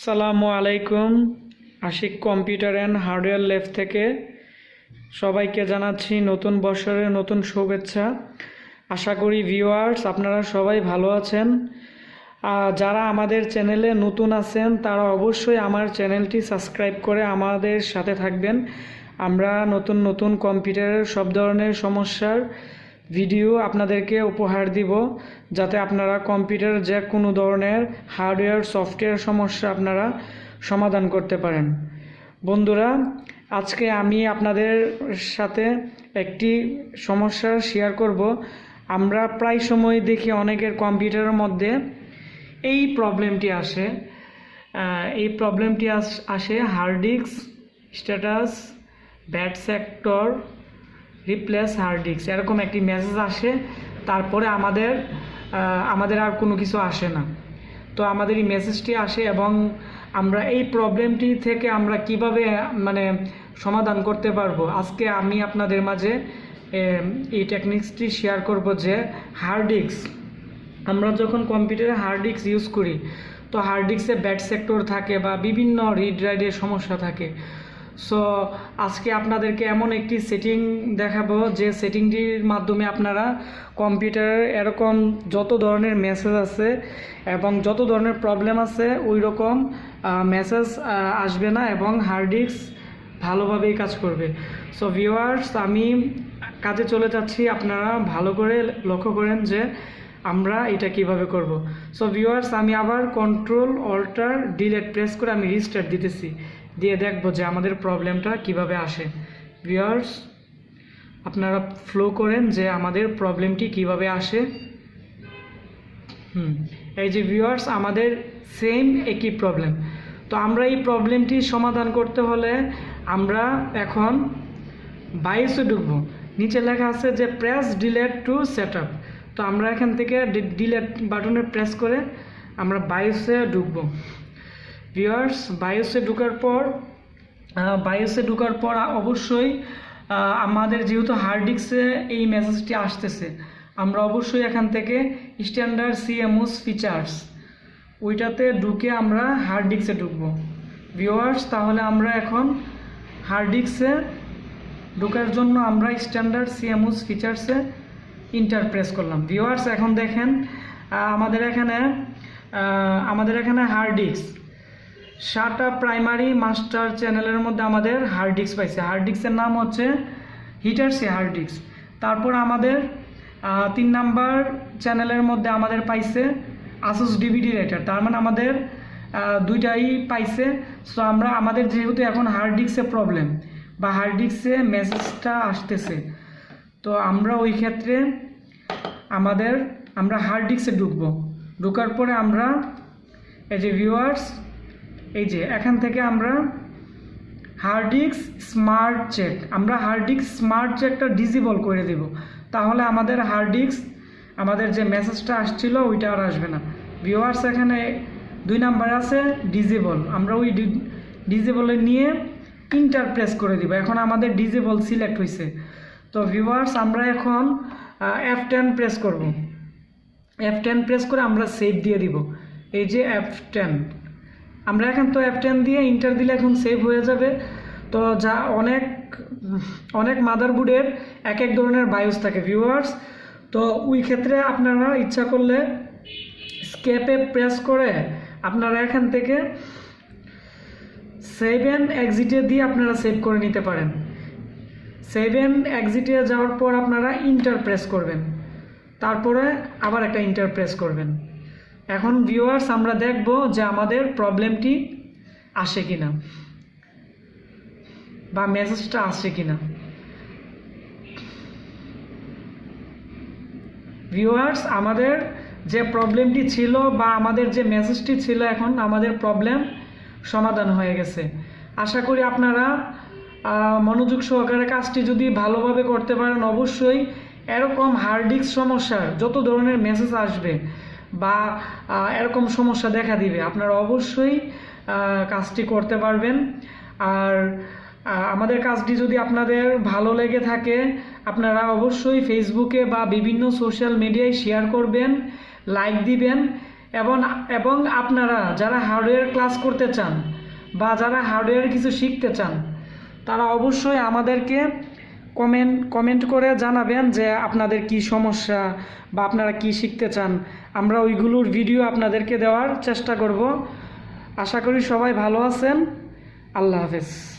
সালামু আলাইকুম। Ashik computer and hardware lab থেকে সবাইকে জানাচ্ছি নতুন বছরের নতুন শুভেচ্ছা। আশা করি ভিউয়ার্স আপনারা সবাই ভালো আছেন। যারা আমাদের চ্যানেলে নতুন আছেন তারা অবশ্যই আমার চ্যানেলটি সাবস্ক্রাইব করে আমাদের সাথে থাকবেন। আমরা নতুন নতুন কম্পিউটারের সব ধরনের সমস্যার ভিডিও আপনাদেরকে উপহার দিব, যাতে আপনারা কম্পিউটার যে কোনো ধরনের হার্ডওয়্যার সফটওয়্যার সমস্যা আপনারা সমাধান করতে পারেন। বন্ধুরা, আজকে আমি আপনাদের সাথে একটি সমস্যা শেয়ার করব। আমরা প্রায় সময় দেখি অনেকের কম্পিউটারের মধ্যে এই প্রবলেমটি আসে। আসে hard disk status bad sector replace hard disk, এরকম একটি মেসেজ আসে। তারপরে আমাদের আর কোনো কিছু আসে না। তো আমাদের এই মেসেজটি আসে এবং আমরা এই প্রবলেমটি থেকে আমরা কিভাবে সমাধান করতে পারবো, আজকে আমি আপনাদের মাঝে এই টেকনিক্সটি শেয়ার করব। যে হার্ড ডিস্ক, আমরা যখন কম্পিউটারে হার্ড ডিস্ক ইউজ করি তো হার্ড ডিস্কে ব্যাড সেক্টর থাকে বা বিভিন্ন রিড রাইটের সমস্যা থাকে। সো আজকে আপনাদেরকে এমন একটি সেটিং দেখাবো যে সেটিংটির মাধ্যমে আপনারা কম্পিউটারের এরকম যত ধরনের মেসেজ আছে এবং যত ধরনের প্রবলেম আছে ওই রকম মেসেজ আসবে না এবং হার্ড ডিস্ক ভালোভাবেই কাজ করবে। সো ভিউয়ার্স, আমি কাজে চলে যাচ্ছি, আপনারা ভালো করে লক্ষ্য করেন যে আমরা এটা কিভাবে করব। সো ভিউয়ার্স, আমি আবার কন্ট্রোল অল্টার ডিলেট প্রেস করে আমি রিস্টার্ট দিতেছি, দিয়ে দেখবো যে আমাদের প্রবলেমটা কিভাবে আসে। ভিউয়ার্স, আপনারা ফ্লো করেন যে আমাদের প্রবলেমটি কিভাবে আসে। এই যে ভিউয়ার্স, আমাদের সেম একই প্রবলেম। তো আমরা এই প্রবলেমটি সমাধান করতে হলে আমরা এখন বায়োসে ঢুকবো। নিচে লেখা আছে যে প্রেস ডিলেট টু সেটআপ। তো আমরা এখান থেকে ডিলেট বাটনে প্রেস করে আমরা বায়োসে ঢুকবো। ভিউয়ার্স, বায়োসে ঢোকার পর অবশ্যই আমাদের যেহেতু হার্ড ডিস্কে এই মেসেজটি আসতেছে, আমরা অবশ্যই এখান থেকে স্ট্যান্ডার্ড সিএমওএস ফিচার্স ওইটাতে ঢুকে আমরা হার্ড ডিস্কে ঢুকবো। ভিউয়ার্স, তাহলে আমরা এখন হার্ড ডিস্কে ঢোকার জন্য আমরা স্ট্যান্ডার্ড সিএমওএস ফিচার্সে ইন্টার প্রেস করলাম। ভিউয়ার্স, এখন দেখেন আমাদের এখানে হার্ড ডিস্ক সাটা প্রাইমারি মাস্টার চ্যানেলের মধ্যে আমাদের হার্ড ডিস্ক পাইছে। হার্ড ডিস্কের নাম হচ্ছে হিটারসি হার্ড ডিস্ক। তারপর আমাদের 3 নাম্বার চ্যানেলের মধ্যে আমাদের পাইছে আসুস ডিভিডি রাইটার। তার মানে আমাদের দুইটাই পাইছে। সো আমাদের যেহেতু এখন হার্ড ডিস্কে প্রবলেম বা হার্ড ডিস্কে মেসেজটা আসতেছে, তো আমরা ওই ক্ষেত্রে আমরা হার্ড ডিস্কে ঢোকার পরে আমরা এই যে ভিউয়ার্স, এই যে এখান থেকে আমরা হার্ড ডিস্ক স্মার্ট চেক, আমরা হার্ড ডিস্ক স্মার্ট চেকটা ডিসেবল করে দেব। তাহলে আমাদের হার্ড ডিস্ক আমাদের যে মেসেজটা আসছিল ওইটা আর আসবে না। ভিউয়ার্স, এখানে 2 নাম্বার আছে ডিসেবল, আমরা ওই ডিসেবলে নিয়ে ইন্টার প্রেস করে দিব। এখন আমাদের ডিসেবল সিলেক্ট হয়েছে। তো ভিউয়ার্স, আমরা এখন F10 প্রেস করব। F10 প্রেস করে আমরা সেভ দিয়ে দিব। এই যে F10, আমরা এখন তো F10 দিয়ে ইন্টার দিলে এখন সেভ হয়ে যাবে। তো যা অনেক মাদারবোর্ডের এক ধরনের বায়োস থাকে ভিউয়ার্স। তো ওই ক্ষেত্রে আপনারা ইচ্ছা করলে স্কেপে প্রেস করে আপনারা এখান থেকে সেভ অ্যান্ড এক্সিটে দিয়ে আপনারা সেভ করে নিতে পারেন। সেভ অ্যান্ড এক্সিটে যাওয়ার পর আপনারা ইন্টার প্রেস করবেন, তারপরে আবার একটা ইন্টার প্রেস করবেন। এখন ভিউয়ার্স, আমরা দেখব যে আমাদের প্রবলেমটি আসে কিনা বা মেসেজটা আসে কিনা। ভিউয়ার্স, আমাদের যে প্রবলেমটি ছিল বা আমাদের যে মেসেজটি ছিল, এখন আমাদের প্রবলেম সমাধান হয়ে গেছে। আশা করি আপনারা মনোযোগ সহকারে কাজটি যদি ভালোভাবে করতে পারেন, অবশ্যই এরকম হার্ড ডিস্ক সমস্যার যত ধরনের মেসেজ আসবে বা এরকম সমস্যা দেখা দিবে, আপনারা অবশ্যই কাজটি করতে পারবেন। আর আমাদের কাজটি যদি আপনাদের ভালো লেগে থাকে, আপনারা অবশ্যই ফেসবুকে বা বিভিন্ন সোশ্যাল মিডিয়ায় শেয়ার করবেন, লাইক দিবেন এবং এবং আপনারা যারা হার্ডওয়্যার ক্লাস করতে চান বা যারা হার্ডওয়্যার কিছু শিখতে চান, তারা অবশ্যই আমাদেরকে কমেন্ট করে জানাবেন যে আপনাদের কি সমস্যা বা আপনারা কি শিখতে চান। আমরা ওইগুলোর ভিডিও আপনাদেরকে দেওয়ার চেষ্টা করব। আশা করি সবাই ভালো আছেন। আল্লাহ হাফেজ।